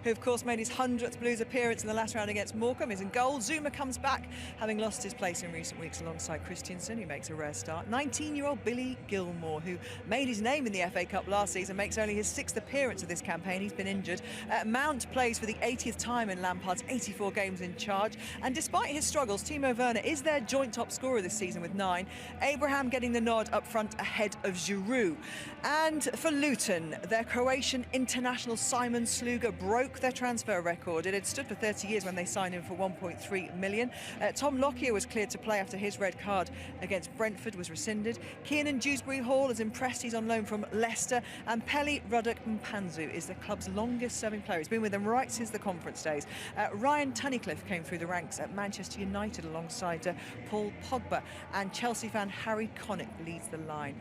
who of course made his 100th Blues appearance in the last round against Morecambe, is in goal. Zuma comes back, having lost his place in recent weeks alongside Christiansen, who makes a rare start. 19-year-old Billy Gilmore, who made his name in the FA Cup last season, makes only his 6th appearance of this campaign. He's been injured. Mount plays for the 80th time in Lampard's 84 games in charge, and despite his struggles, Timo Werner is their joint top scorer this season with 9. Abraham getting the nod up front ahead of Giroud. And for Luton, their Croatian international Simon Sluga broke their transfer record. It had stood for 30 years when they signed him for 1.3 million. Tom Lockyer was cleared to play after his red card against Brentford was rescinded. Kiernan Dewsbury-Hall has impressed. He's on loan from Leicester. And Peli Ruddock Mpanzu is the club's longest-serving player. He's been with them right since the conference days. Ryan Tunnicliffe came through the ranks at Manchester United alongside Paul Pogba. And Chelsea fan Harry Connick leads the line.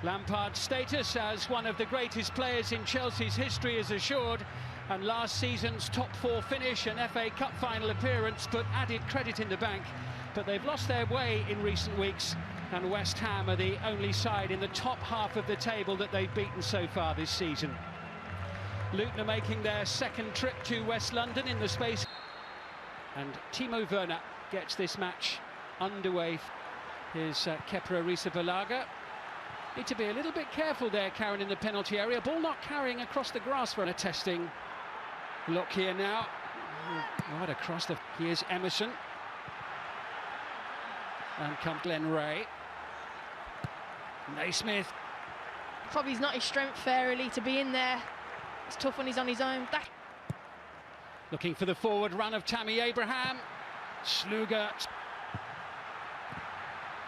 Lampard's status as one of the greatest players in Chelsea's history is assured, and last season's top 4 finish and FA Cup final appearance put added credit in the bank. But they've lost their way in recent weeks, and West Ham are the only side in the top half of the table that they've beaten so far this season. Luton are making their 2nd trip to West London in the space, and Timo Werner gets this match underway. Here's Kepa Arrizabalaga. Need to be a little bit careful there, Karen, in the penalty area. Ball not carrying across the grass for a testing look here now. Right across the... Here's Emerson. And come Glenn Ray. Naismith. Probably not his strength, fairly, to be in there. It's tough when he's on his own. Looking for the forward run of Tammy Abraham. Sluga.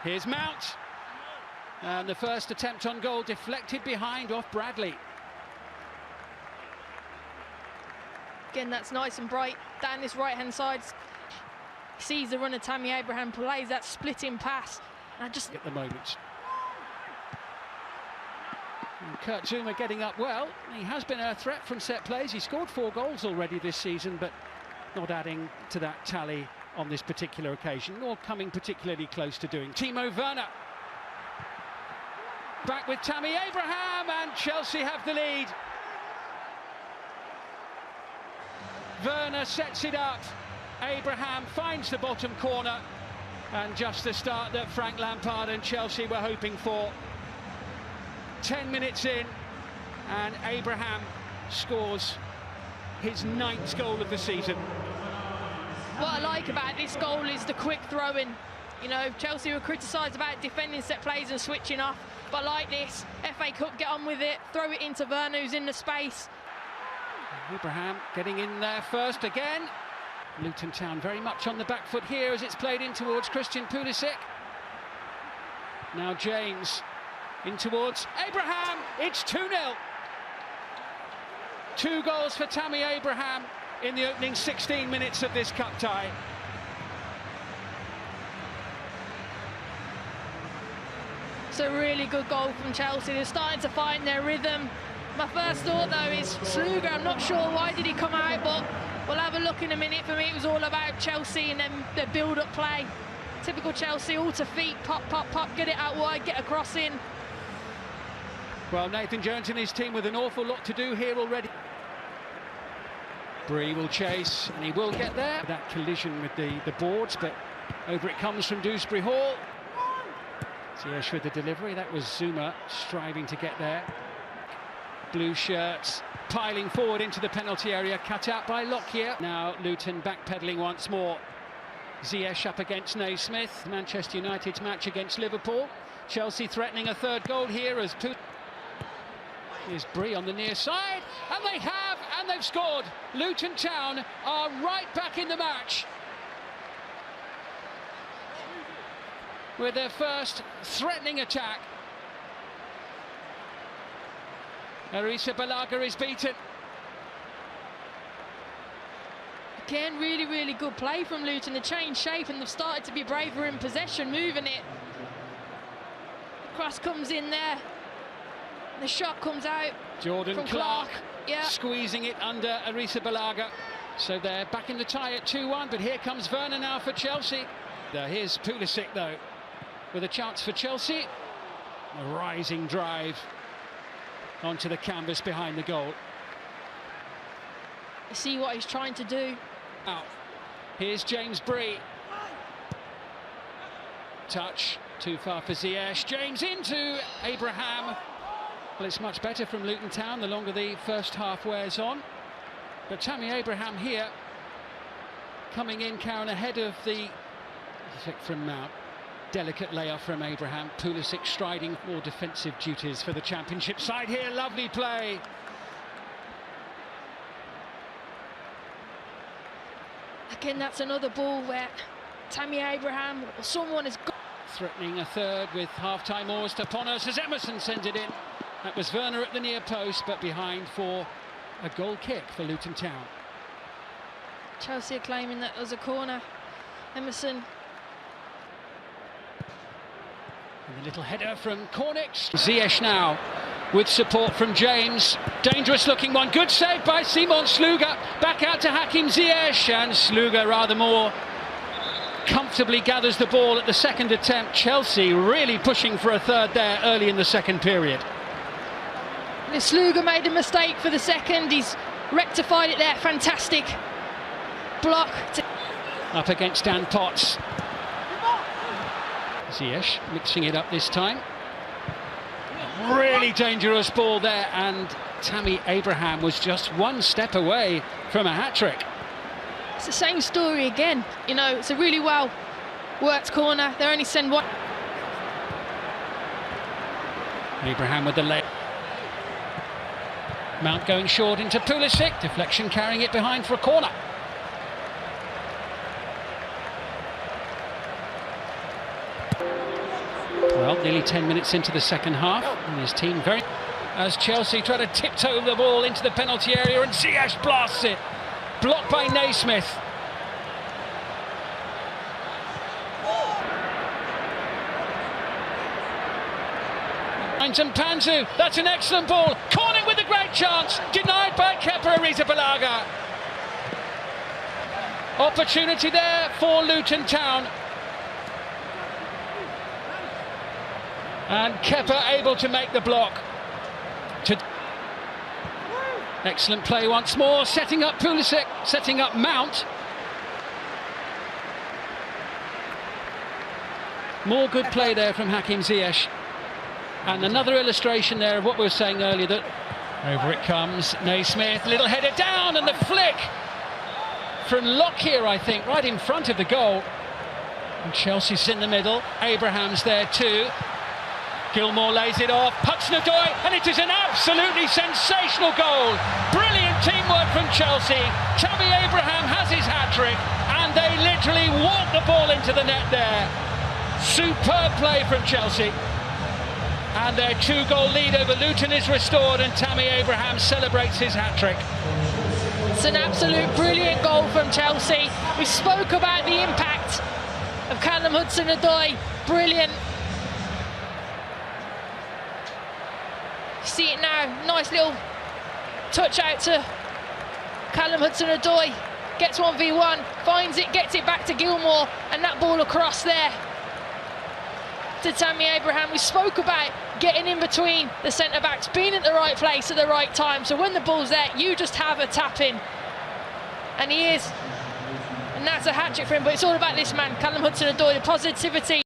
Here's Mount. And the first attempt on goal deflected behind off Bradley. Again, that's nice and bright down this right-hand side. Sees the run of Tammy Abraham, plays that splitting pass. And just at the moment. And Kurt Zouma getting up well. He has been a threat from set plays. He scored 4 goals already this season, but not adding to that tally on this particular occasion, nor coming particularly close to doing. Timo Werner. Back with Tammy Abraham, and Chelsea have the lead. Werner sets it up. Abraham finds the bottom corner, and just the start that Frank Lampard and Chelsea were hoping for. 10 minutes in, and Abraham scores his 9th goal of the season. What I like about this goal is the quick throw-in. You know, Chelsea were criticised about defending set plays and switching off, but like this, FA Cup, get on with it, throw it into Werner, who's in the space. Abraham getting in there first again. Luton Town very much on the back foot here as it's played in towards Christian Pulisic. Now James in towards Abraham. It's 2-0. 2 goals for Tammy Abraham in the opening 16 minutes of this cup tie. It's a really good goal from Chelsea. They're starting to find their rhythm. My first thought, though, is Sluga. I'm not sure why did he come out, but we'll have a look in a minute. For me, it was all about Chelsea and then the build-up play. Typical Chelsea, all to feet, pop, pop, pop, get it out wide, get a cross in. Well, Nathan Jones and his team with an awful lot to do here already. Bree will chase, and he will get there. That collision with the boards, but over it comes from Dewsbury-Hall. Ziyech with the delivery. That was Zuma striving to get there. Blue shirts piling forward into the penalty area, cut out by Lockyer. Now Luton backpedaling once more. Ziyech up against Naismith. Manchester United's match against Liverpool. Chelsea threatening a 3rd goal here as Here's Bree on the near side, and they have, and they've scored. Luton Town are right back in the match with their first threatening attack. Arrizabalaga is beaten. Again, really, really good play from Luton. They changed shape and they've started to be braver in possession, moving it. Cross comes in there. The shot comes out. Jordan from Clark yeah, squeezing it under Arrizabalaga. So they're back in the tie at 2-1, but here comes Werner now for Chelsea. Here's Pulisic, though, with a chance for Chelsea. A rising drive onto the canvas behind the goal. You see what he's trying to do. Now, here's James Bree. Touch, too far for Ziash. James into Abraham. Well, it's much better from Luton Town the longer the first half wears on. But Tammy Abraham here, coming in, Karen, ahead of the flick from Mount. Delicate layoff from Abraham. Pulisic striding more defensive duties for the Championship side here. Lovely play. Again, that's another ball where Tammy Abraham or someone is threatening a third with half-time almost upon us as Emerson sends it in. That was Werner at the near post, but behind for a goal kick for Luton Town. Chelsea are claiming that was a corner. Emerson. And a little header from Cornix. Ziyech now with support from James. Dangerous looking one. Good save by Simon Sluga. Back out to Hakim Ziyech, and Sluga rather more comfortably gathers the ball at the second attempt. Chelsea really pushing for a third there early in the second period. Sluga made a mistake for the second. He's rectified it there. Fantastic block. Up against Dan Potts. Ziyech mixing it up this time. Really dangerous ball there, and Tammy Abraham was just one step away from a hat-trick. It's the same story again. You know, it's a really well worked corner. They only send one. Abraham with the leg. Mount going short into Pulisic. Deflection carrying it behind for a corner. Well, nearly 10 minutes into the second half, and his team very... As Chelsea try to tiptoe the ball into the penalty area, and Ziyech blasts it. Blocked by Naismith. And Panzu, that's an excellent ball. Corning with a great chance, denied by Kepa Arrizabalaga. Opportunity there for Luton Town. And Kepa able to make the block. Excellent play once more, setting up Pulisic, setting up Mount. More good play there from Hakim Ziyech. And another illustration there of what we were saying earlier, that over it comes Naismith, little header down, and the flick from Lockyer, I think, right in front of the goal. And Chelsea's in the middle, Abraham's there too. Gilmour lays it off, Hudson-Odoi, and it is an absolutely sensational goal. Brilliant teamwork from Chelsea. Tammy Abraham has his hat-trick, and they literally walk the ball into the net there. Superb play from Chelsea. And their 2-goal lead over Luton is restored, and Tammy Abraham celebrates his hat-trick. It's an absolute brilliant goal from Chelsea. We spoke about the impact of Callum Hudson-Odoi. Brilliant. See it now, nice little touch out to Callum Hudson-Odoi, gets 1v1, finds it, gets it back to Gilmour, and that ball across there to Tammy Abraham. We spoke about getting in between the centre-backs, being at the right place at the right time, so when the ball's there, you just have a tap-in, and he is, and that's a hat-trick for him. But it's all about this man, Callum Hudson-Odoi, the positivity.